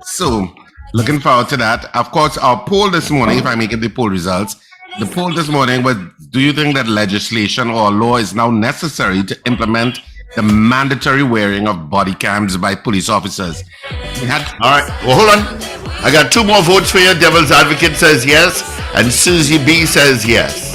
So, looking forward to that. Of course, our poll this morning, if I make it the poll results, the poll this morning was, do you think that legislation or law is now necessary to implement the mandatory wearing of body cams by police officers? All right, well, hold on. I got two more votes for you. Devil's Advocate says yes, and Susie B says yes.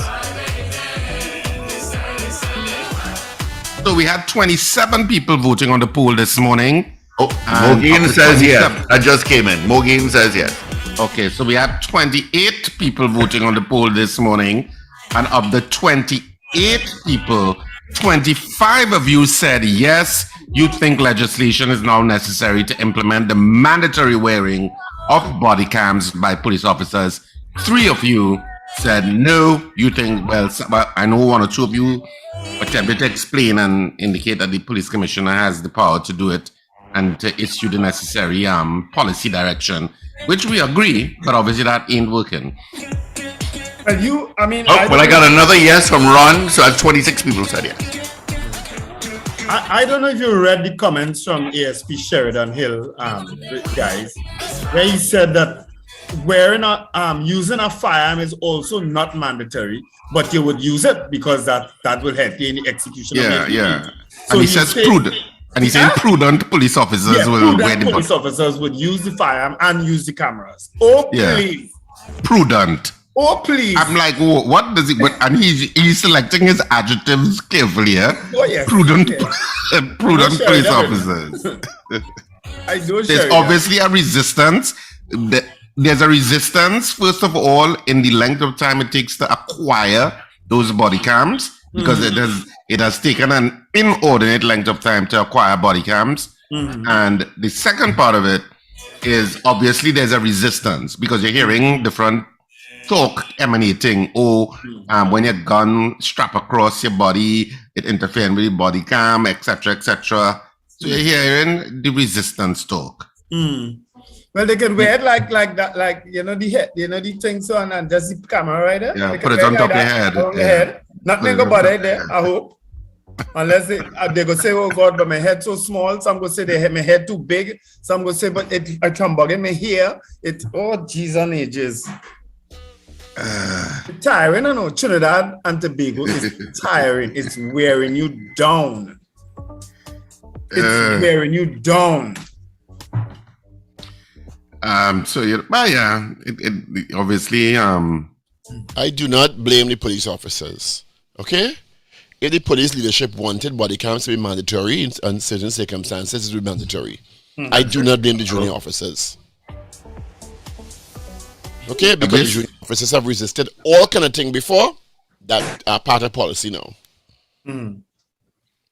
So we had 27 people voting on the poll this morning. Oh, Mogeen says yes. I just came in. Mogeen says yes. Okay, so we had 28 people voting on the poll this morning. And of the 28 people, 25 of you said yes, you think legislation is now necessary to implement the mandatory wearing of body cams by police officers. 3 of you said no, you think, well, I know 1 or 2 of you attempted to explain and indicate that the police commissioner has the power to do it and to issue the necessary policy direction, which we agree, but obviously that ain't working. I got another yes from Ron, so that's 26 people said yes. I don't know if you read the comments from ASP Sheridan Hill, guys, where he said that using a firearm is also not mandatory, but you would use it because that will help you in the execution of your duty. So and he says prudent. And he's saying prudent police officers will wear the police officers would use the firearm and use the cameras. Oh, please. Prudent. Oh, please. I'm like, what does it? And he's selecting his adjectives carefully. Oh, yes. Prudent, prudent police officers. There's obviously a resistance. There's a resistance, first of all, in the length of time it takes to acquire those body cams, because it has taken an inordinate length of time to acquire body cams. And the second part of it is obviously there's a resistance because you're hearing different talk emanating. When your gun strap across your body, it interfering with your body cam, etc., etc. So you're hearing the resistance talk. Well, they can wear it like that, like the head, the things on, and just the camera right there. Yeah, put it on top of your head. Nothing about it there, I hope. Unless they go say, oh God, but my head so small. Some go say my head too big. Some go say, but I can bug in my hair. Geez and ages. Tiring, I know. Trinidad and Tobago is tiring. It's wearing you down. It's wearing you down. It obviously. I do not blame the police officers. Okay, if the police leadership wanted body cams to be mandatory in certain circumstances, it would be mandatory. I do not blame the junior officers. Okay, because the junior officers have resisted all kind of thing before that are part of policy now.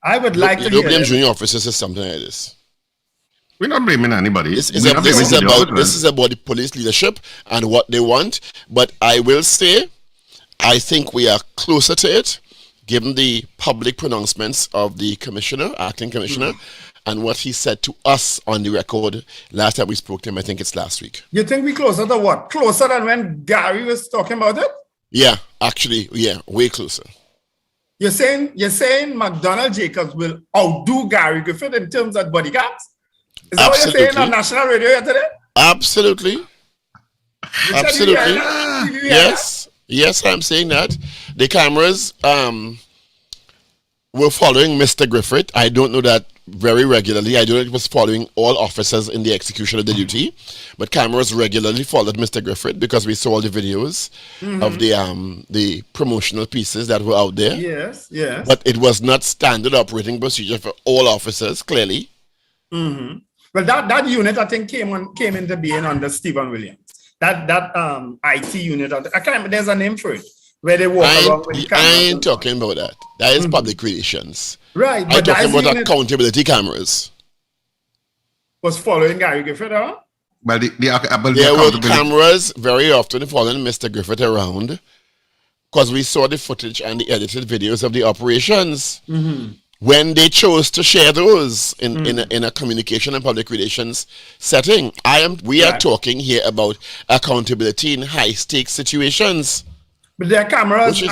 I would like to don't blame junior officers is something like this. We're not blaming anybody. This is about the police leadership and what they want. But I will say, I think we are closer to it, given the public pronouncements of the commissioner, acting commissioner, and what he said to us on the record last time we spoke to him. I think it's last week. You think we closer to what? Closer than when Gary was talking about it? Yeah, actually, way closer. You're saying McDonald Jacobs will outdo Gary Griffith in terms of body cams? Is that what you're saying on national radio today? Absolutely. Yes, I'm saying that. The cameras were following Mr. Griffith. I don't know that very regularly. I don't know if it was following all officers in the execution of the duty, but cameras regularly followed Mr. Griffith because we saw the videos of the promotional pieces that were out there. Yes. But it was not standard operating procedure for all officers, clearly. Well, that unit I think came into being under Stephen Williams. That IT unit. There's a name for it where they walk around with the cameras. I ain't talking about that. That is public relations. Right. I'm talking about accountability cameras. Was following Gary Griffith around? Well, there were cameras very often following Mr. Griffith around because we saw the footage and the edited videos of the operations. When they chose to share those in a communication and public relations setting, we are talking here about accountability in high stakes situations. But their cameras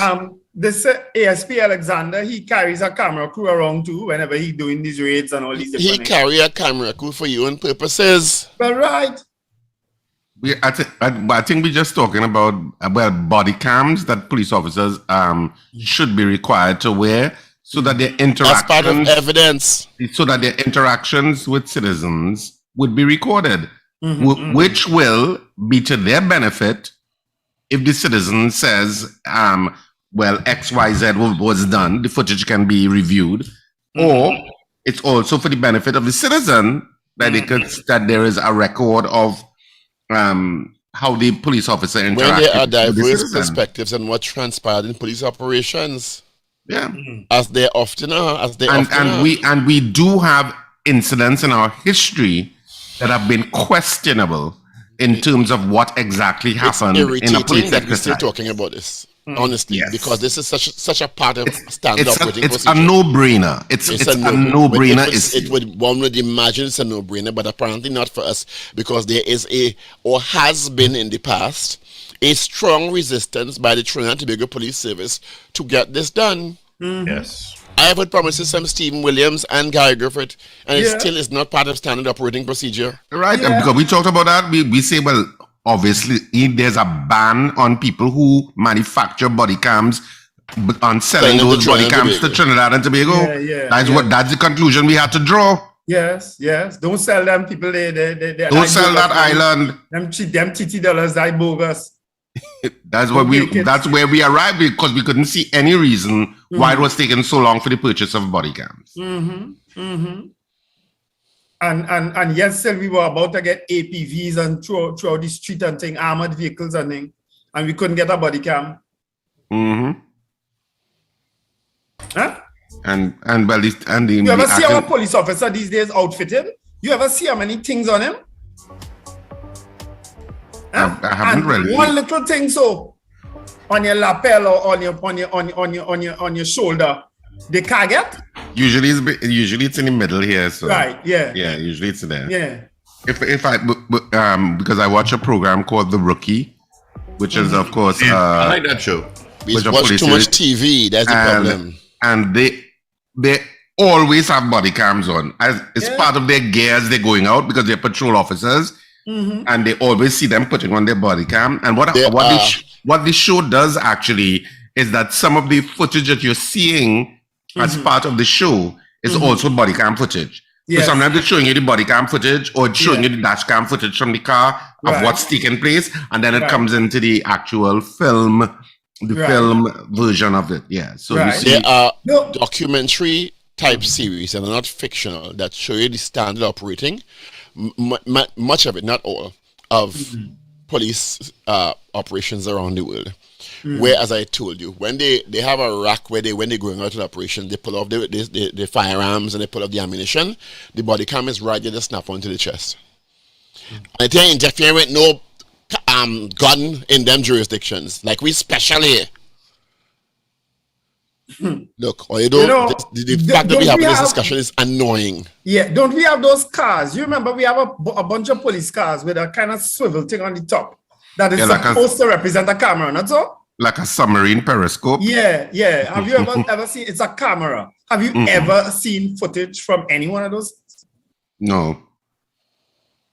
this ASP Alexander, he carries a camera crew around too whenever he doing these raids and all these different things. He carry a camera crew for your own purposes. But right. I think we're just talking about body cams that police officers should be required to wear so that their interactions, as part of evidence, so that their interactions with citizens would be recorded, which will be to their benefit if the citizen says, well, XYZ was done, the footage can be reviewed, or it's also for the benefit of the citizen that that there is a record of how the police officer interacted. When there are diverse perspectives and what transpired in police operations. Yeah, as they often are, and we do have incidents in our history that have been questionable in terms of what exactly happened in a police that we're still talking about this. Honestly, because this is such a part of standard operating procedure. It's a no-brainer. It's a no-brainer. One would imagine it's a no-brainer, but apparently not for us, because there is or has been in the past, a strong resistance by the Trinidad and Tobago Police Service to get this done. Yes. I have heard promises from Stephen Williams and Gary Griffith, and it still is not part of standard operating procedure. Right, because we talked about that. We say, well, obviously, there's a ban on people who manufacture body cams on selling those body cams to Trinidad and Tobago. That's the conclusion we had to draw. Yes. Don't sell them, people. They don't sell that island. Them $TT that bogus. That's where we arrived, because we couldn't see any reason why it was taking so long for the purchase of body cams. And yesterday we were about to get APVs and throughout the street and thing, armored vehicles and thing, and we couldn't get a body cam. Huh? And you ever see our police officer these days outfitted? You ever see how many things on him? Huh? I haven't really. One little thing so on your lapel or on your shoulder, they can't get. Usually it's in the middle here. So right, yeah. Yeah, usually it's there. Yeah. If I because I watch a program called The Rookie, which is of course I like that show. We watch too much TV. That's the problem. And they always have body cams on. It's part of their gear as they're going out, because they're patrol officers, and they always see them putting on their body cam. And what the show does actually is that some of the footage that you're seeing as part of the show is also body cam footage. Yes. So sometimes it's showing you the body cam footage, or it's showing you the dash cam footage from the car of what's taking place, and then it comes into the actual film, film version of it. Yeah. So you see, there are documentary type series, and they're not fictional, that show you the standard operating, much of it, not all, of police operations around the world. Where, as I told you, when they have a rack where when they're going out to the operation, they pull off the firearms and they pull off the ammunition, the body cam is right there, they snap onto the chest. And they ain't interfering with no gun in them jurisdictions. Like, we special here. Look, or the fact that we have this discussion is annoying. Yeah, don't we have those cars? You remember we have a bunch of police cars with a kind of swivel thing on the top that is supposed to represent a camera, not so? Like a submarine periscope. Yeah. Have you ever seen? It's a camera. Have you ever seen footage from any one of those? No.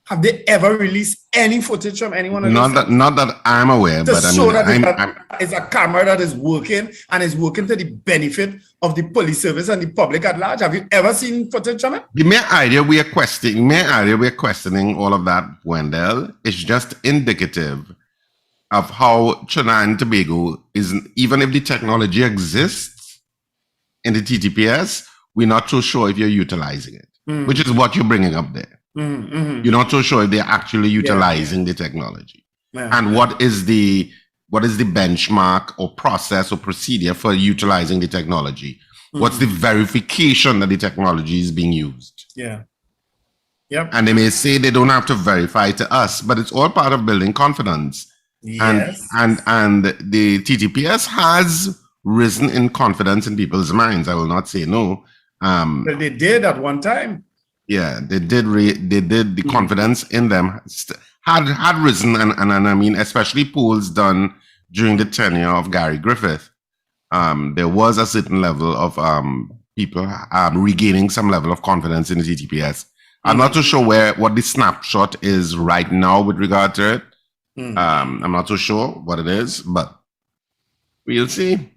Have they ever released any footage from any one of those? Not that I'm aware, but I mean, it's a camera that is working, and is working to the benefit of the police service and the public at large. Have you ever seen footage from it? The mere idea we are questioning all of that, Wendell, is just indicative of how Trinidad and Tobago is, even if the technology exists in the TTPS, we're not so sure if you're utilizing it, which is what you're bringing up there. You're not so sure if they're actually utilizing the technology. And what is the benchmark or process or procedure for utilizing the technology? What's the verification that the technology is being used? Yep. And they may say they don't have to verify to us, but it's all part of building confidence. Yes. And the TTPS has risen in confidence in people's minds. I will not say no. But they did at one time. Yeah, they did. The confidence in them had risen, and I mean, especially polls done during the tenure of Gary Griffith, there was a certain level of people regaining some level of confidence in the TTPS. I'm not too sure what the snapshot is right now with regard to it. I'm not too sure what it is, but we'll see.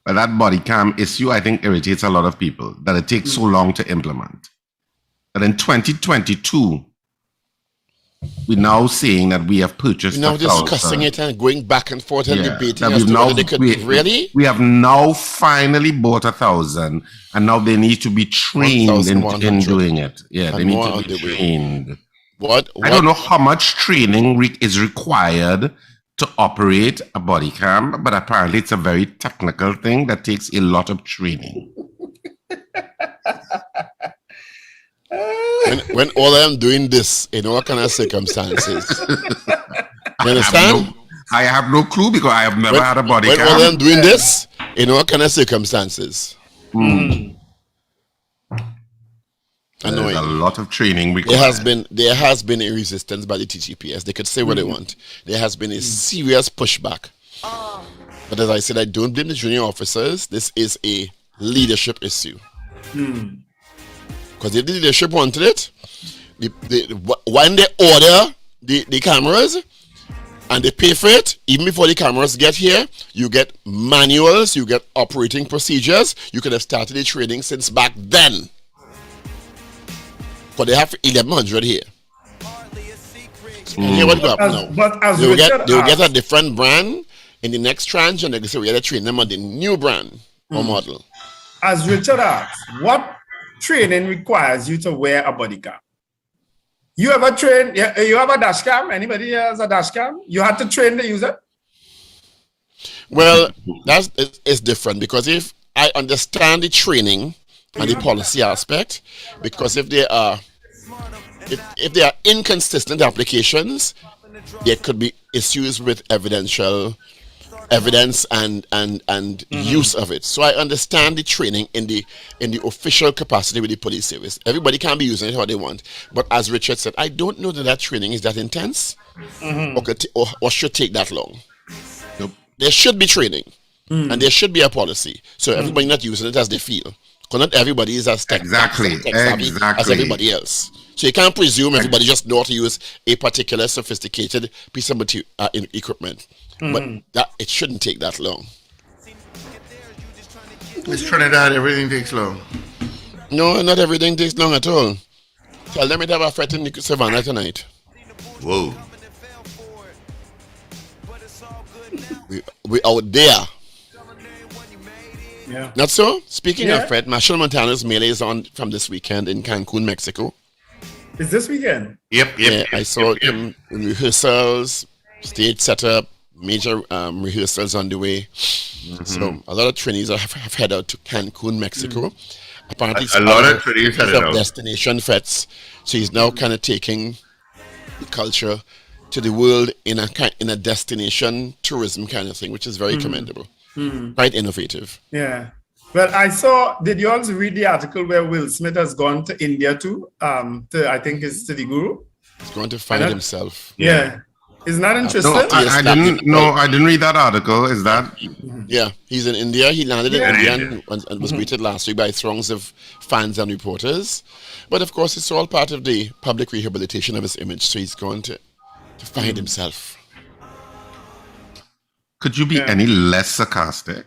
But that body cam issue, I think, irritates a lot of people that it takes so long to implement. But in 2022, we're now saying that we have purchased. We're now discussing it and going back and forth and debating as to now, whether they could really. We have now finally bought 1,000, and now they need to be trained in doing it. Yeah, they need to be trained. What? I don't know how much training is required to operate a body cam, but apparently it's a very technical thing that takes a lot of training. When all I am doing this in all kind of circumstances, you understand? I have no clue because I have never had a body cam. When all I am doing this in all kind of circumstances. Annoying. There's a lot of training required. There has been a resistance by the TTPS. They could say what they want. There has been a serious pushback. But as I said, I don't blame the junior officers. This is a leadership issue. Because if the leadership wanted it, when they order the cameras and they pay for it, even before the cameras get here, you get manuals, you get operating procedures. You could have started the training since back then. But they have 1,100 here. Here what go up now. But as they'll get a different brand in the next tranche, and they say we have to train them on the new brand or model. As Richard asked, what training requires you to wear a body cam? You ever train? You have a dash cam? Anybody has a dash cam? You had to train the user? Well, it's different because if I understand the training and the policy aspect, because if there are inconsistent applications, there could be issues with evidence and use of it. So I understand the training in the official capacity with the police service. Everybody can be using it how they want. But as Richard said, I don't know that training is that intense or should take that long. Nope. There should be training and there should be a policy. So everybody not using it as they feel. Because not everybody is as tech savvy as everybody else. So you can't presume everybody just know how to use a particular sophisticated piece of equipment. But it shouldn't take that long. It's Trinidad, everything takes long. No, not everything takes long at all. Tell them it have a fret in the savannah tonight. Whoa. We out there. Yeah. Not so? Speaking of Fred, Marshall Montano's melee is on from this weekend in Cancun, Mexico. Is this weekend? Yep. I saw him in rehearsals, stage setup, major rehearsals on the way. So a lot of trainees have headed out to Cancun, Mexico. Apparently, a lot of trainees headed out. Destination Fets. So he's now kind of taking the culture to the world in a destination tourism kind of thing, which is very commendable. Quite innovative. Yeah. Well, I saw, did you also read the article where Will Smith has gone to India too? I think it's to the Guru. He's going to find himself. Yeah. Isn't that interesting? No, I didn't read that article. Is that? Yeah, he's in India. He landed in India and was greeted last week by throngs of fans and reporters. But of course, it's all part of the public rehabilitation of his image. So he's going to find himself. Could you be any less sarcastic?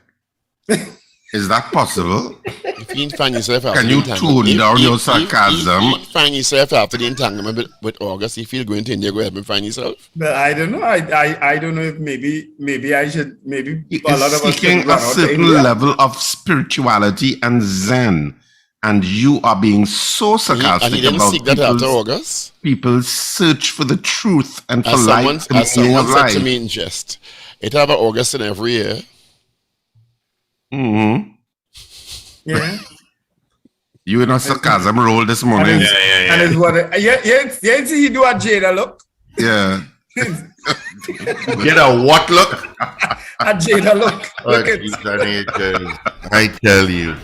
Is that possible? If you find yourself after can you tune down your sarcasm? If you find yourself after the entanglement with August, if you're going to India, go ahead and find yourself. But I don't know. I don't know if maybe I should a lot of us seeking a certain level of spirituality and zen, and you are being so sarcastic he didn't about seek that after August. People's search for the truth and for life. As someone said to me in jest, it have August in every year. Yeah. You in a sarcasm role this morning. And it's what you see he do a Jada look. Yeah. Get a what look? A Jada look. I tell you.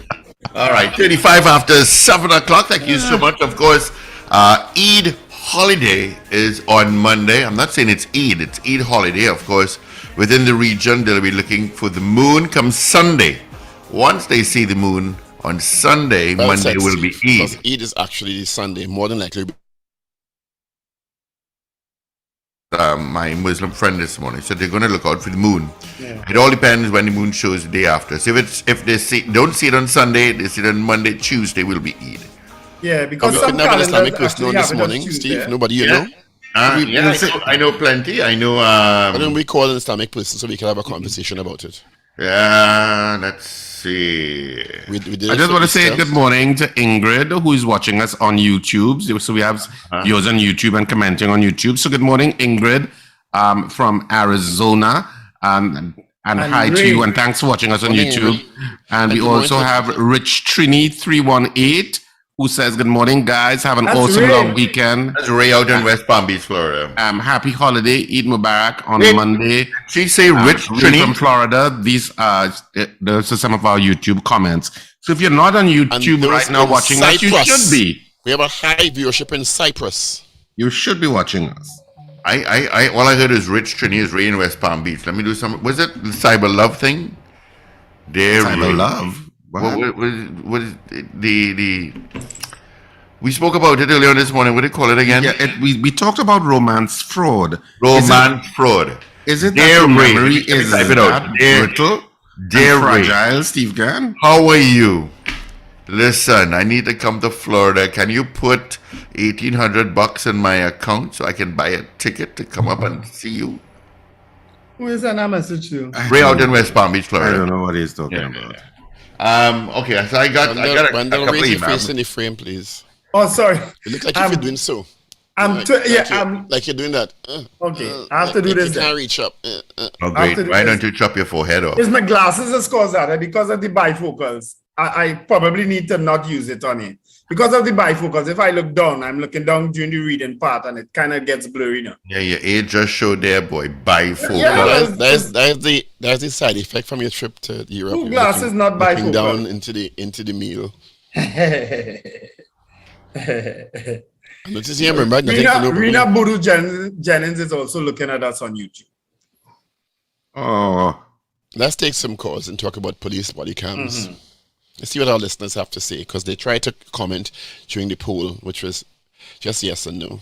All right, 35 after 7 o'clock. Thank you so much. Of course, Eid holiday is on Monday. I'm not saying it's Eid holiday. Of course, within the region, they'll be looking for the moon come Sunday. once they see the moon on Sunday, Well Monday said, will be Steve, because Eid. Eid is actually Sunday, more than likely. My Muslim friend this morning said they're going to look out for the moon. Yeah. It all depends when the moon shows the day after. So if they don't see it on Sunday, they see it on Monday, Tuesday will be Eid. Yeah, We because some couldn't have an Islamic calendars person on actually this have it on morning, Tuesday. Steve. Nobody, you know. I know plenty. I know. Why don't we call an Islamic person so we can have a conversation about it? Yeah, let's see. We did I it just for want to say Easter. good morning to Ingrid, who is watching us on YouTube. So we have viewers on YouTube and commenting on YouTube. So good morning, Ingrid, from Arizona. And hi to Ray. you, and thanks for watching us on Morning, YouTube. Ingrid. And we good morning also to- have Rich Trini 318, who says, good morning, guys. Have an That's awesome Ray. long weekend. That's Ray out in West Palm Beach, Florida. Happy holiday, Eid Mubarak on Wait. Monday. She say Rich Ray Trini from Florida. These those are some of our YouTube comments. So if you're not on YouTube those right now in watching us, you Cyprus. should be. We have a high viewership in Cyprus. You should be watching us. I all I heard is Rich Trini is Ray in West Palm Beach. Let me do some. Was it the cyber love thing? There, Cyber love. What is the? We spoke about it earlier this morning. What do they call it again? Yeah, we talked about romance fraud. Romance fraud. Is it Dear that your Ray, memory let me is type it out. that Dear- brittle Dear and Ray. fragile, Steve Gann? How are you? Listen, I need to come to Florida. Can you put $1,800 in my account so I can buy a ticket to come up and see you? Who is that message to? Ray out in West Palm Beach, I Florida. don't know what he's talking about. Okay, so I got a Wendell, couple raise your face emails. in the frame, please. Oh, sorry. It looks like if you're doing so. Like you're doing that. Okay, I have to do this You then. can't reach up. Oh, great. After Why this- don't you chop your forehead off? It's my glasses that cause that because of the bifocals. I probably need to not use it on it. Because of the bifocals, if I look down, I'm looking down during the reading part and it kind of gets blurry now. Yeah, your age just showed there, boy. Bifocal. Yeah. That's the side effect from your trip to Europe. Two You're glasses, not looking bifocal. down into the meal. Notice here, remember, nothing to know. Rena Buru Jennings is also looking at us on YouTube. Oh, Let's take some calls and talk about police body cams. Let's see what our listeners have to say, because they tried to comment during the poll, which was just yes and no.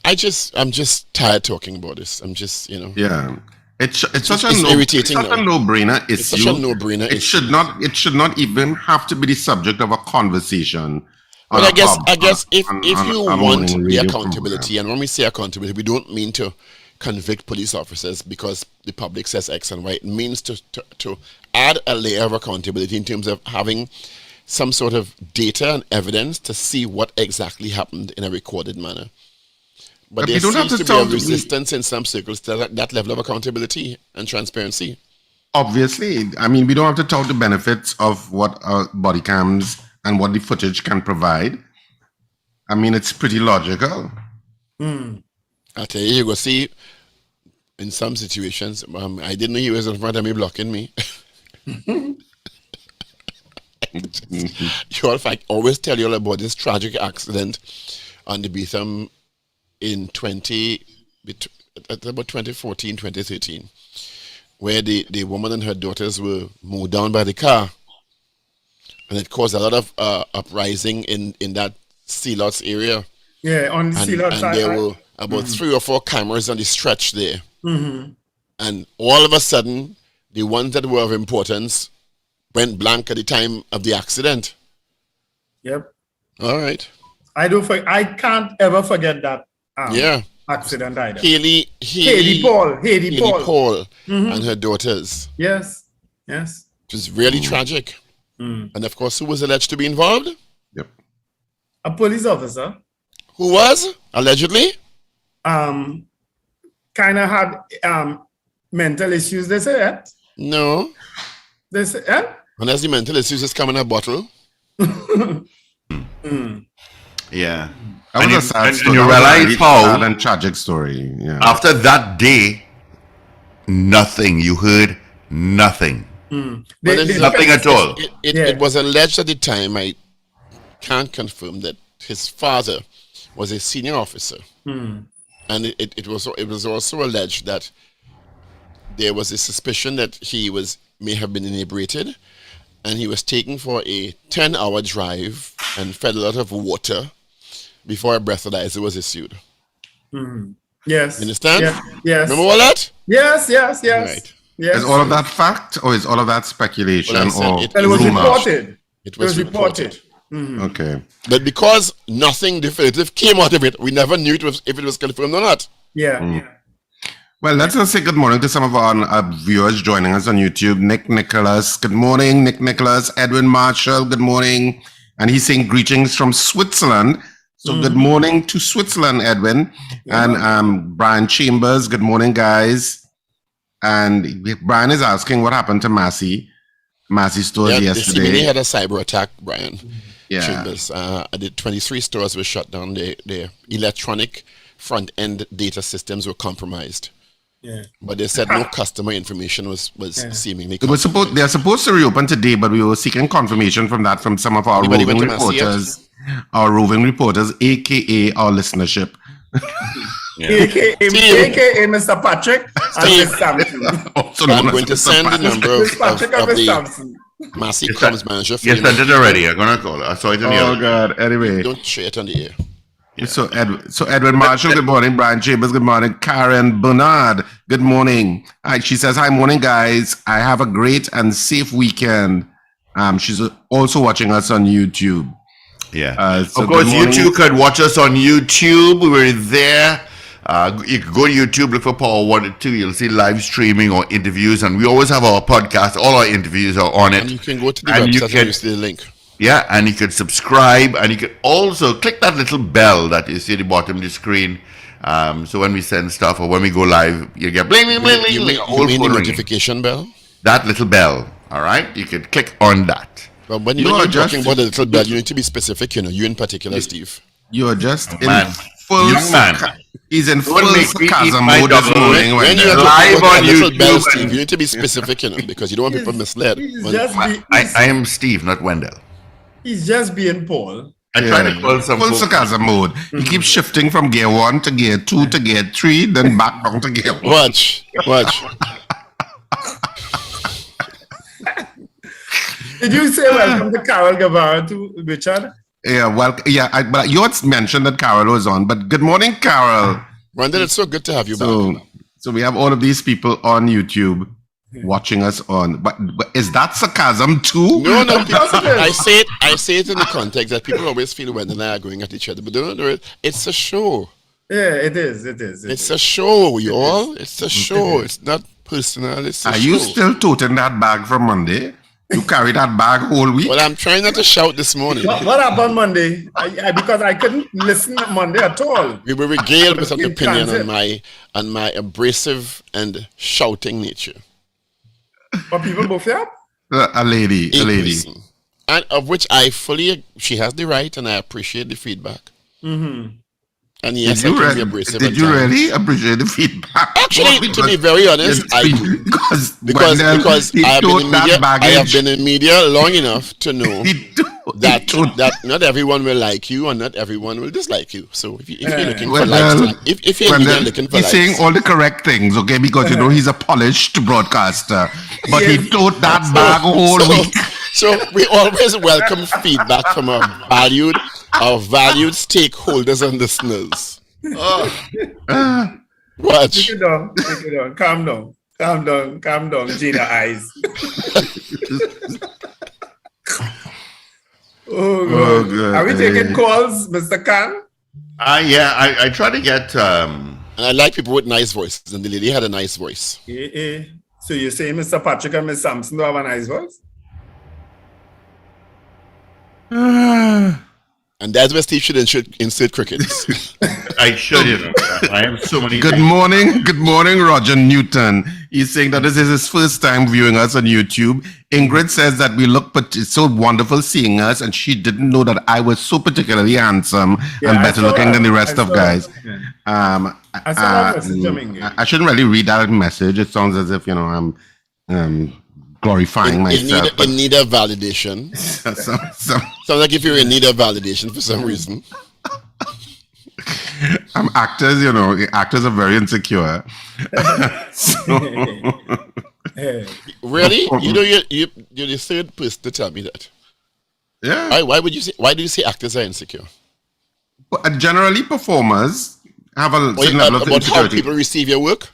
I'm just tired talking about this. I'm just, yeah. It's such it's irritating It's such a now. no-brainer issue. It's such a no-brainer It issue. should not even have to be the subject of a conversation. But I guess if on you a want morning the radio accountability, and when we say accountability, we don't mean to convict police officers because the public says X and Y. It means to add a layer of accountability in terms of having some sort of data and evidence to see what exactly happened in a recorded manner. But But there you don't have seems to to be a tell me- resistance in some circles to that level of accountability and transparency. Obviously, I mean, we don't have to tout the benefits of what body cams and what the footage can provide. I mean, it's pretty logical. I tell you, you go see, in some situations, I didn't know he was in front of me blocking me. You all, if I always tell you all about this tragic accident on the Beetham in about 2014, 2013, where the woman and her daughters were mowed down by the car. And it caused a lot of uprising in that sea lots area. Yeah, on the sea lot And side. there were about 3 or 4 cameras on the stretch there. And all of a sudden, the ones that were of importance went blank at the time of the accident. Yep. All right. I can't ever forget that Yeah. accident either. Haley Paul. and her daughters. Yes. It was really tragic. And of course, who was alleged to be involved? Yep. A police officer Who was? Allegedly? kind of had mental issues, they say that. No. They say, yeah? Unless the mental issues just come in a bottle. Yeah. That was a sad and story. you That was a realize really how sad and tragic story. Yeah. after that day, nothing. You heard nothing. Nothing at all. It was alleged at the time, I can't confirm, that his father was a senior officer. And it was also alleged that there was a suspicion that he may have been inebriated, and he was taken for a 10-hour drive and fed a lot of water before a breathalyzer was issued. Mm-hmm. Yes. You understand? Yes. Remember all that? Yes. Right. Yes. Is all of that fact or is all of that speculation or it was rumor? reported. It was reported. Mm-hmm. Okay. But because nothing definitive came out of it, we never knew if it was confirmed or not. Yeah. Well, let's just say good morning to some of our viewers joining us on YouTube. Nick Nicholas, good morning. Nick Nicholas, Edwin Marshall, good morning. And he's saying greetings from Switzerland. So good morning to Switzerland, Edwin. Yeah. And Brian Chambers, good morning, guys. And Brian is asking what happened to Massey stores yesterday. They had a cyber attack, Brian. Yeah. Chambers. The 23 stores were shut down. Their electronic front-end data systems were compromised. Yeah. But they said no customer information was seemingly compromised. They're supposed to reopen today, but we were seeking confirmation from some of our roving reporters. Our roving reporters, aka our listenership. AKA Mr. Patrick and Miss Sampson. I'm going to send the number of the Massey comms manager. Yes, I did already. I'm going to call her. I saw it in the Oh, God. Anyway. Don't share it on the air. Yeah. So Edwin Marshall, good morning. Brian Chambers, good morning. Karen Bernard, good morning. She says, hi, morning, guys. I have a great and safe weekend. She's also watching us on YouTube. Yeah. Of course, you too could watch us on YouTube. We were there. You can go to YouTube, look for Power 1 and 2. You'll see live streaming or interviews. And we always have our podcast. All our interviews are on it. And you can go to the website and you see the link. Yeah, and you can subscribe. And you can also click that little bell that you see at the bottom of the screen. So when we send stuff or when we go live, you get bling, bling, bling, bling. You mean the notification bell? That little bell. All right? You can click on that. But when you're talking about the little bell, you need to be specific, you in particular, Steve. You are just full man. He's in full sarcasm mode this morning. When you're live on YouTube, bell, Steve, you need to be specific, because you don't want people misled. I am Steve, not Wendell. He's just being Paul. I try to call some full sarcasm mode. He keeps shifting from gear 1 to gear 2 to gear 3, then back down to gear 1. Watch. Did you say welcome to Carol Guevara to Richard? Yeah, but you had mentioned that Carol was on. But good morning, Carol. Wendell, it's so good to have you back. So we have all of these people on YouTube watching us on. But is that sarcasm too? No. I say it in the context that people always feel Wendell and I are going at each other, but don't know it's a show. Yeah, it is. It's a show, y'all. It's a show. It's not personal. It's a show. Are you still toting that bag from Monday? You carry that bag whole week? Well, I'm trying not to shout this morning. What happened Monday? Because I couldn't listen Monday at all. We were regaled with an opinion on my abrasive and shouting nature. But people both have? A lady. Person. And of which she has the right, and I appreciate the feedback. Mm-hmm. And yes, I can be abrasive. Did you really appreciate the feedback? Actually, to be very honest, I do. Because I have been in media long enough to know that not everyone will like you and not everyone will dislike you. So if you're looking for likes, if you're looking for he's likes, saying all the correct things, okay? Because he's a polished broadcaster, but he told that bag whole week. So we always welcome feedback from our valued stakeholders and listeners. Watch. Take it down. Calm down, Gina eyes. Oh, God. Are we taking calls, Mr. Khan? Yeah, I try to get... And I like people with nice voices, and the lady had a nice voice. So you're saying Mr. Patrick and Miss Sampson don't have a nice voice? And that's where Steve should insert crickets. I should, I have so many. Good morning, Roger Newton. He's saying that this is his first time viewing us on YouTube. Ingrid says that we look so wonderful seeing us, and she didn't know that I was so particularly handsome and better looking than the rest of guys. I saw that message, I shouldn't really read that message. It sounds as if I'm glorifying myself. In need of validation. Sounds like if you're in need of validation for some reason. Actors are very insecure. Really? You're the third person to tell me that. Yeah. Why do you say actors are insecure? Generally, performers have a certain level of about insecurity. How people receive your work?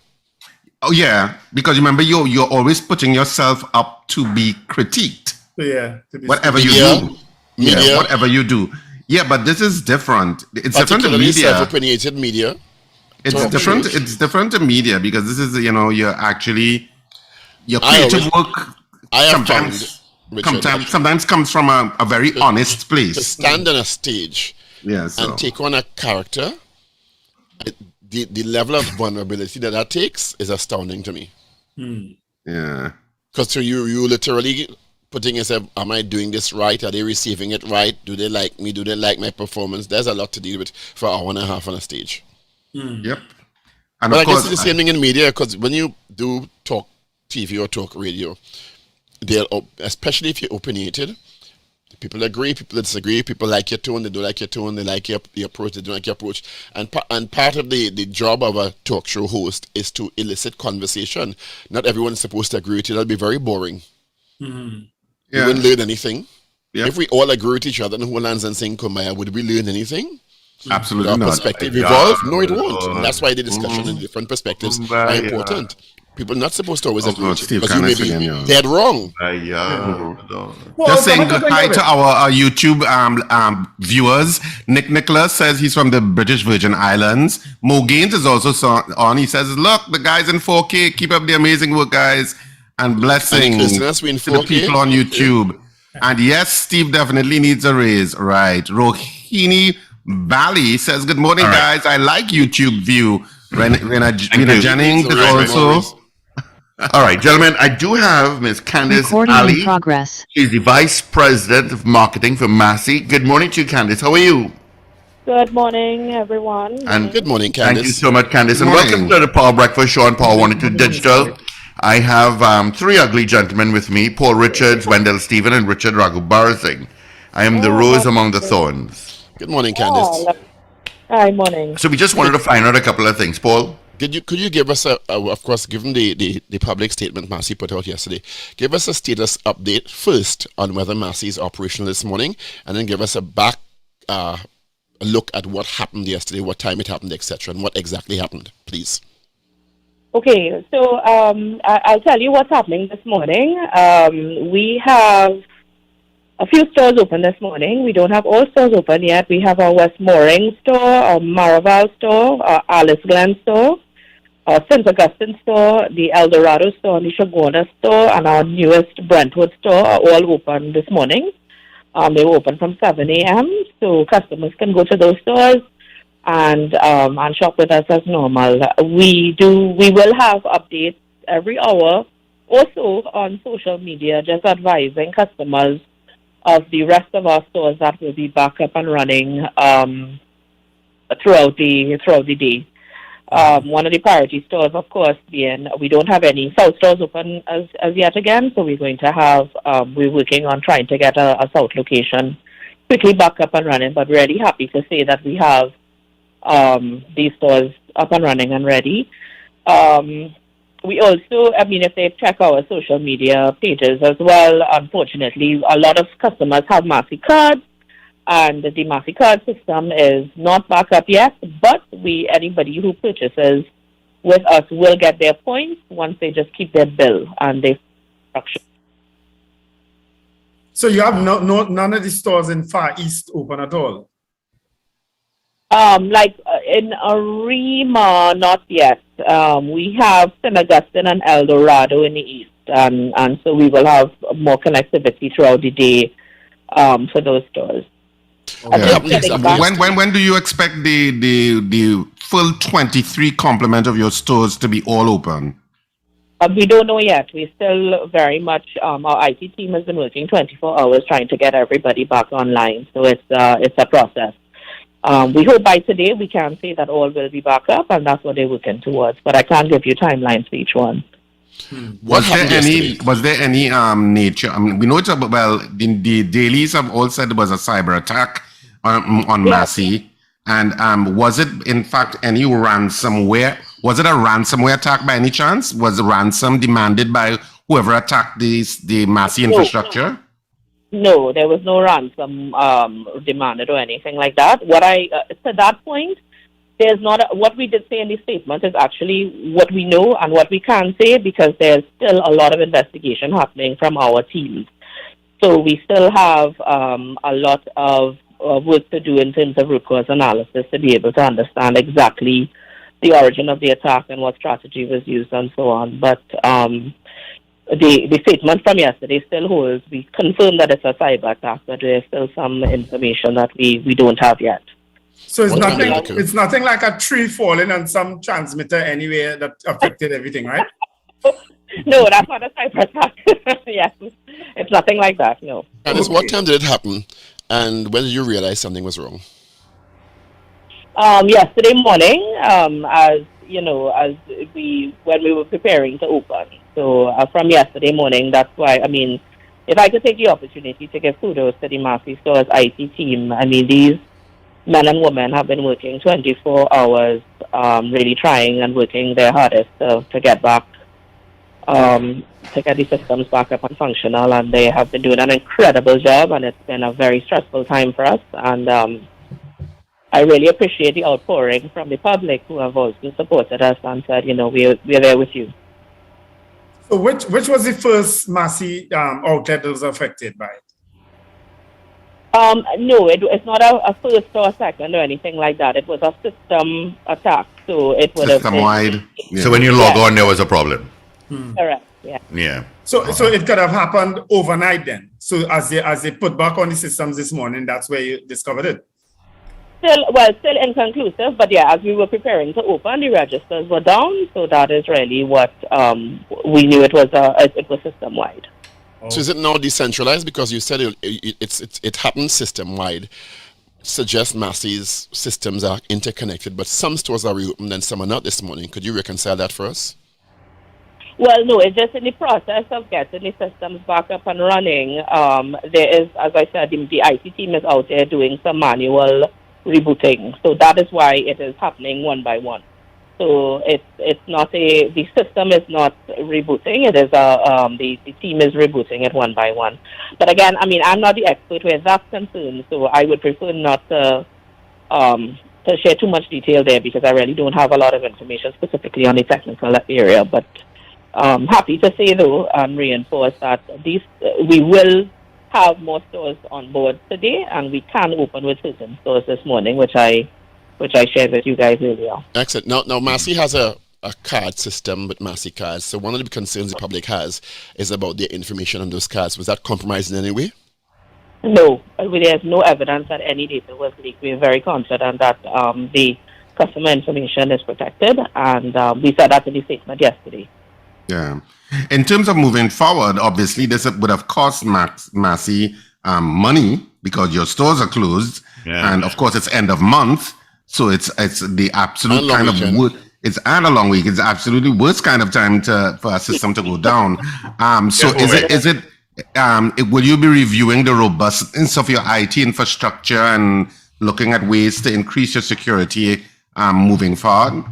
Oh yeah, because remember you're always putting yourself up to be critiqued. Yeah. Whatever you do. Media. Yeah, whatever you do. Yeah, but this is different. It's different to Particularly media. self-opinionated media. It's different. It's different to media because this is you're actually your creative work. Sometimes comes from a very honest place. To stand on a stage and take on a character, the level of vulnerability that takes is astounding to me. Yeah. Because you literally putting yourself, am I doing this right? Are they receiving it right? Do they like me? Do they like my performance? There's a lot to deal with for an hour and a half on a stage. Yep. And but I guess it's the same thing in media, because when you do talk TV or talk radio, especially if you're opinionated, people agree, people disagree, people like your tone, they don't like your tone, they like your approach, they don't like your approach. And part of the job of a talk show host is to elicit conversation. Not everyone's supposed to agree with you. That'll be very boring. You wouldn't learn anything. If we all agree with each other and hold hands and sing Kumbaya, would we learn anything? Absolutely Would our not. perspective evolve? No, it won't. And that's why the discussion in different perspectives are important. People are not supposed to always agree with you, because you may be dead wrong. Just saying hi to our YouTube viewers. Nicholas says he's from the British Virgin Islands. Mo Gaines is also on. He says, look, the guys in 4K, keep up the amazing work, guys. And blessings to the people on YouTube. And yes, Steve definitely needs a raise. Right. Rohini Bali says, good morning, guys. I like YouTube view. Rena Jennings is also. All right, gentlemen, I do have Ms. Candice Ali. She's the Vice President of Marketing for Massey. Good morning to you, Candice. How are you? Good morning, everyone. And good morning, Candice. Thank you so much, Candice. And welcome to the Power Breakfast Show on Power 102 Digital. I have three ugly gentlemen with me, Paul Richards, Wendell Stephen, and Richard Raghubar Singh. I am the rose among the thorns. Good morning, Candice. Hi, morning. So we just wanted to find out a couple of things, Paul. Could you give us of course, given the public statement Massey put out yesterday, give us a status update first on whether Massey is operational this morning, and then give us a back look at what happened yesterday, what time it happened, etc., and what exactly happened, please. Okay, so I'll tell you what's happening this morning. We have a few stores open this morning. We don't have all stores open yet. We have our West Mooring store, our Maraval store, our Alice Glen store, our St. Augustine store, the El Dorado store, and the Shagona store, and our newest Brentwood store are all open this morning. They were open from 7 a.m., so customers can go to those stores and shop with us as normal. We will have updates every hour or so on social media, just advising customers of the rest of our stores that will be back up and running throughout the day. One of the priority stores, of course, being we don't have any South stores open as yet again, so we're going to have we're working on trying to get a South location quickly back up and running. But really happy to say that we have these stores up and running and ready. We also, if they check our social media pages as well, unfortunately, a lot of customers have Massey cards, and the Massey card system is not back up yet, but anybody who purchases with us will get their points once they just keep their bill and their instructions. So you have none of the stores in Far East open at all? In Arima, not yet. We have St. Augustine and El Dorado in the east, and so we will have more connectivity throughout the day for those stores. When do you expect the full 23 complement of your stores to be all open? We don't know yet. We still very much our IT team has been working 24 hours trying to get everybody back online. So it's a process. We hope by today we can say that all will be back up, and that's what they're working towards. But I can't give you timelines for each one. Was there any nature? We know it's the dailies have all said there was a cyber attack on Massey, and was it in fact any ransomware? Was it a ransomware attack by any chance? Was the ransom demanded by whoever attacked the Massey infrastructure? No, there was no ransom demanded or anything like that. What to that point, there's not what we did say in the statement is actually what we know and what we can say, because there's still a lot of investigation happening from our teams. So we still have a lot of work to do in terms of root cause analysis to be able to understand exactly the origin of the attack and what strategy was used and so on. But the statement from yesterday still holds. We confirm that it's a cyber attack, but there's still some information that we don't have yet. So it's nothing like a tree falling on some transmitter anywhere that affected everything, right? No, that's not a cyber attack. Yes, it's nothing like that, no. And what time did it happen, and when did you realize something was wrong? Yesterday morning, when we were preparing to open. So from yesterday morning, that's why, I mean, if I could take the opportunity to give kudos to the Massey Stores IT team, I mean, these men and women have been working 24 hours, really trying and working their hardest to get back, to get the systems back up and functional, and they have been doing an incredible job, and it's been a very stressful time for us, and I really appreciate the outpouring from the public who have also supported us and said, we're there with you. So which was the first Massey outlet that was affected by it? No, it's not a first or second or anything like that. It was a system attack, so it would have been system-wide. Yeah. So when you log on, there was a problem. Correct. Yeah. Yeah. So it could have happened overnight then. So as they put back on the systems this morning, that's where you discovered it. Still inconclusive, but yeah, as we were preparing to open, the registers were down, so that is really what we knew it was system wide. Oh. So is it now decentralized? Because you said it happened system wide. Suggests Massey's systems are interconnected, but some stores are reopened and some are not this morning. Could you reconcile that for us? Well, no, it's just in the process of getting the systems back up and running. There is, as I said, the IT team is out there doing some manual rebooting. So that is why it is happening one by one. So it's not the system is not rebooting. It is the team is rebooting it one by one. But again, I mean, I'm not the expert where that's concerned, so I would prefer not to share too much detail there, because I really don't have a lot of information specifically on the technical area. But happy to say though and reinforce that we will have more stores on board today, and we can open with certain stores this morning, which I shared with you guys earlier. Excellent. Now Massey has a card system with Massey cards. So one of the concerns the public has is about their information on those cards. Was that compromised in any way? No, there's no evidence that any data was leaked. We're very confident that the customer information is protected, and we said that in the statement yesterday. Yeah. In terms of moving forward, obviously this would have cost Massey money because your stores are closed, and of course it's end of month, so it's the absolute kind of it's and a long week. It's the absolutely worst kind of time for a system to go down. So will you be reviewing the robustness of your IT infrastructure and looking at ways to increase your security moving forward?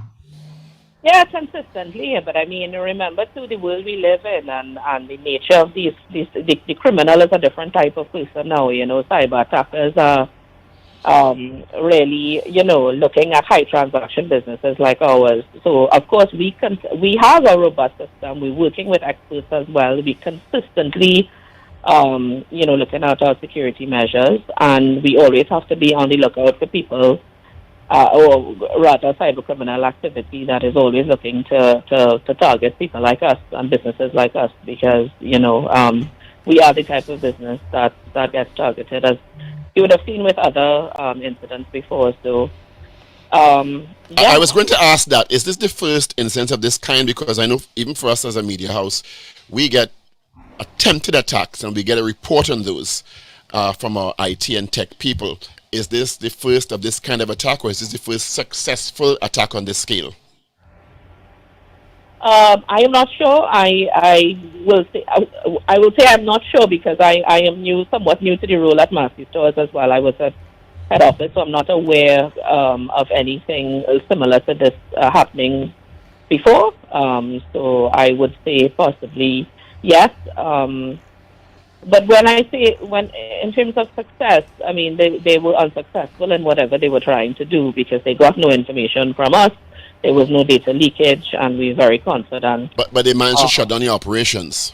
Yeah, consistently. But I mean, remember too, the world we live in and the nature of the criminal is a different type of person now. Cyber attackers are really, looking at high transaction businesses like ours. So of course we have a robust system. We're working with experts as well. We consistently, looking at our security measures, and we always have to be on the lookout for people. Or rather cyber criminal activity that is always looking to target people like us and businesses like us, because we are the type of business that gets targeted, as you would have seen with other incidents before. So I was going to ask that, is this the first instance of this kind? Because I know even for us as a media house, we get attempted attacks and we get a report on those from our IT and tech people. Is this the first of this kind of attack, or is this the first successful attack on this scale? I am not sure. I will say I'm not sure, because I am somewhat new to the role at Massey Stores as well. I was at head office, so I'm not aware of anything similar to this happening before. So I would say possibly yes. But when I say, in terms of success, I mean, they were unsuccessful in whatever they were trying to do because they got no information from us. There was no data leakage, and we're very confident. But they managed to shut down the operations.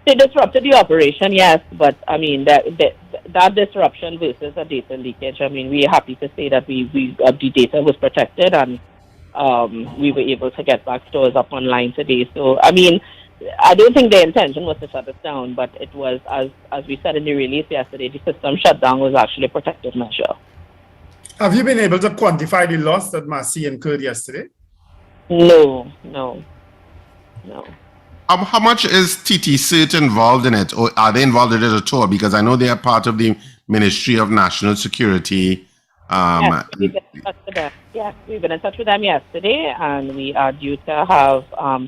They disrupted the operation, yes, but I mean that disruption versus a data leakage. I mean, we are happy to say that the data was protected, and we were able to get back stores up online today. So I mean, I don't think the intention was to shut us down, but it was, as we said in the release yesterday, the system shutdown was actually a protective measure. Have you been able to quantify the loss that Massey incurred yesterday? No. How much is TT Cert involved in it, or are they involved in it at all? Because I know they are part of the Ministry of National Security. Yes, we've been in touch with them. Yes, we've been in touch with them yesterday, and we are due to have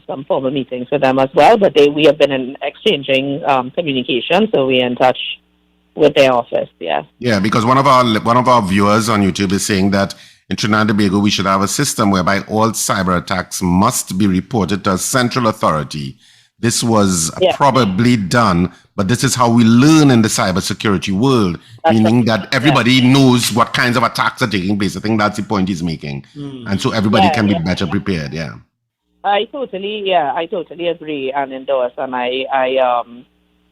some formal meetings with them as well. But we have been exchanging communication, so we're in touch with their office. Yes. Yeah, because one of our viewers on YouTube is saying that in Trinidad and Tobago we should have a system whereby all cyber attacks must be reported to a central authority. This was probably done, but this is how we learn in the cybersecurity world, meaning that everybody knows what kinds of attacks are taking place. I think that's the point he's making. And so everybody can be better prepared, I totally agree and endorse, and I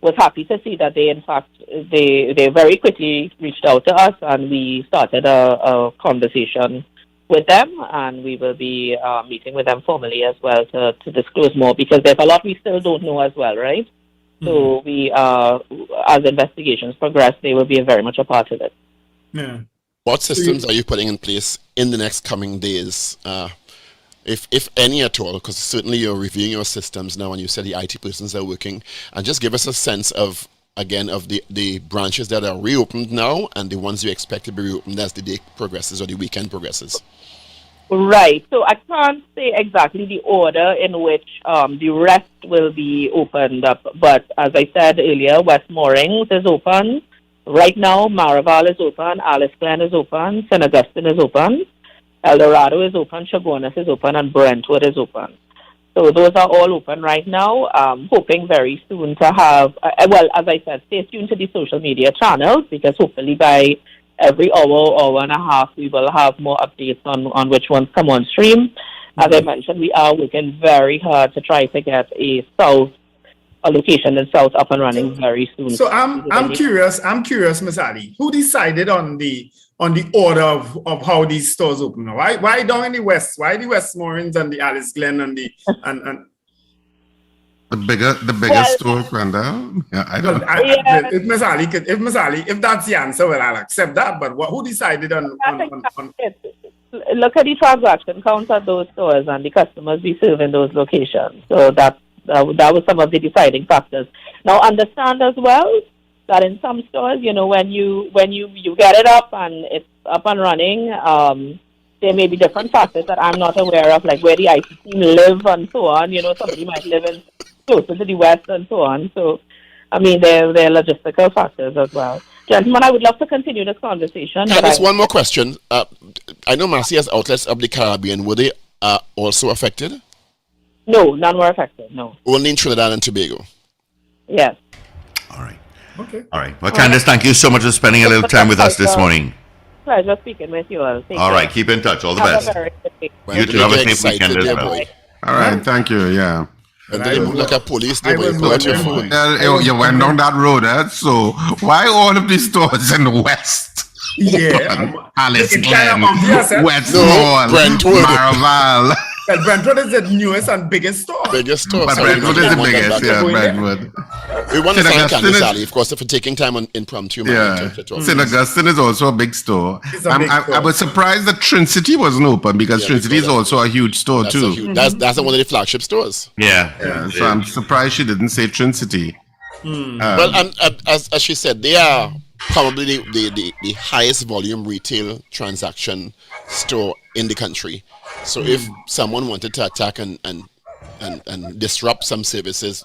was happy to see that they very quickly reached out to us, and we started a conversation with them, and we will be meeting with them formally as well to disclose more, because there's a lot we still don't know as well, right? So we, as investigations progress, they will be very much a part of it. Yeah. What systems are you putting in place in the next coming days, if any at all? Because certainly you're reviewing your systems now, and you said the IT persons are working. And just give us a sense of, again, of the branches that are reopened now and the ones you expect to be reopened as the day progresses or the weekend progresses. Right. So I can't say exactly the order in which the rest will be opened up. But as I said earlier, West Moorings is open. Right now, Maraval is open. Alice Glen is open. St. Augustine is open. El Dorado is open. Chaguanas is open. And Brentwood is open. So those are all open right now. Hoping very soon to have, well, as I said, stay tuned to the social media channels, because hopefully by every hour and a half, we will have more updates on which ones come on stream. As I mentioned, we are working very hard to try to get a location in South up and running very soon. So I'm curious, Ms. Ali, who decided on the order of how these stores open now? Why down in the West? Why the West Moorings and the Alice Glen and the the bigger store, Brenda? Yeah, I don't know. If Ms. Ali, if that's the answer, well, I'll accept that. But who decided on Look at the transaction count at those stores and the customers we serve in those locations. So that was some of the deciding factors. Now, understand as well that in some stores, when you get it up and it's up and running, there may be different factors that I'm not aware of, like where the IT team live and so on. Somebody might live in closer to the West and so on. So, I mean, there are logistical factors as well. Gentlemen, I would love to continue this conversation. Just one more question. I know Massey has outlets of the Caribbean. Were they also affected? No, none were affected, no. Only in Trinidad and Tobago? Yes. All right. Okay. All right. Well, Candace, thank you so much for spending a little time with us this morning. Pleasure speaking with you all. All right. Keep in touch. All the best. You too. Have a safe weekend as well. All right. Thank you. Yeah. And then you look at police, they will pull out your phone. You went down that road, so why all of these stores in the West? Yeah. Alice It's Glen, kind of obvious, West No, Mall, Brentwood. Maraval. Well, Brentwood is the newest and biggest store. Biggest store. But Sorry, Brentwood is the we want that biggest, back. yeah, Brentwood. We want to St. thank Augustine Candace is- Ali, of course, for taking time on impromptu. Yeah, St. Augustine is also a big store. It's a big store. I was surprised that Trinity wasn't open, because Yeah, Trinity is because also a huge store That's too. that's one of the flagship stores. Yeah, so I'm surprised she didn't say Trinity. Well, as she said, they are probably the highest volume retail transaction store in the country. So if someone wanted to attack and disrupt some services,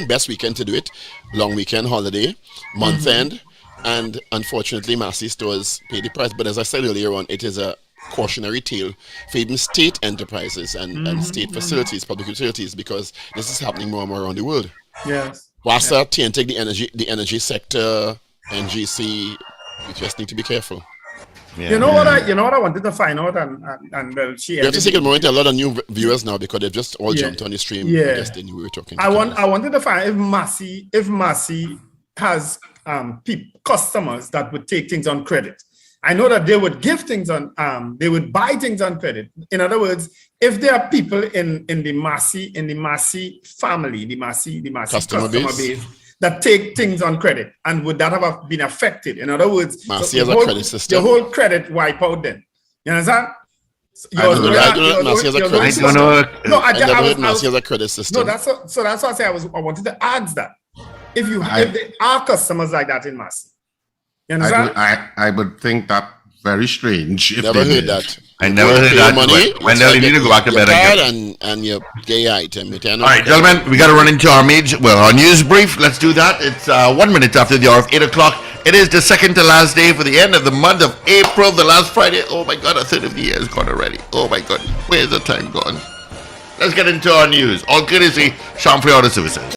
best weekend to do it, long weekend, holiday, month end, and unfortunately Massey stores pay the price. But as I said earlier on, it is a cautionary tale for even state enterprises and state facilities, public utilities, because this is happening more and more around the world. Yes. WASA, take the energy sector, NGC. You just need to be careful. Yeah. You know what I wanted to find out, and well, we have to take a moment. A lot of new viewers now because they've just all jumped on the stream. Yeah. I guess they knew we were talking. I wanted to find if Massey has customers that would take things on credit. I know that they would give things on they would buy things on credit. In other words, if there are people in the Massey family, the Massey customer base that take things on credit, and would that have been affected? In other words, Massey has a credit system. The whole credit wipe out then. You understand? I don't know. Massey has a credit system. No, I never heard Massey has a credit system. No, that's why I say I wanted to ask that. If there are customers like that in Massey. You understand? I would think that very strange. Never heard that. I never heard that. Money, when you need to go back to bed again. And your gay item. All right, gentlemen, we got to run into our news brief. Let's do that. It's 1 minute after the hour of 8 o'clock. It is the second to last day for the end of the month of April, the last Friday. Oh my God, a third of the year is gone already. Oh my God, where's the time gone? Let's get into our news. All courtesy, Champlain Auto Services.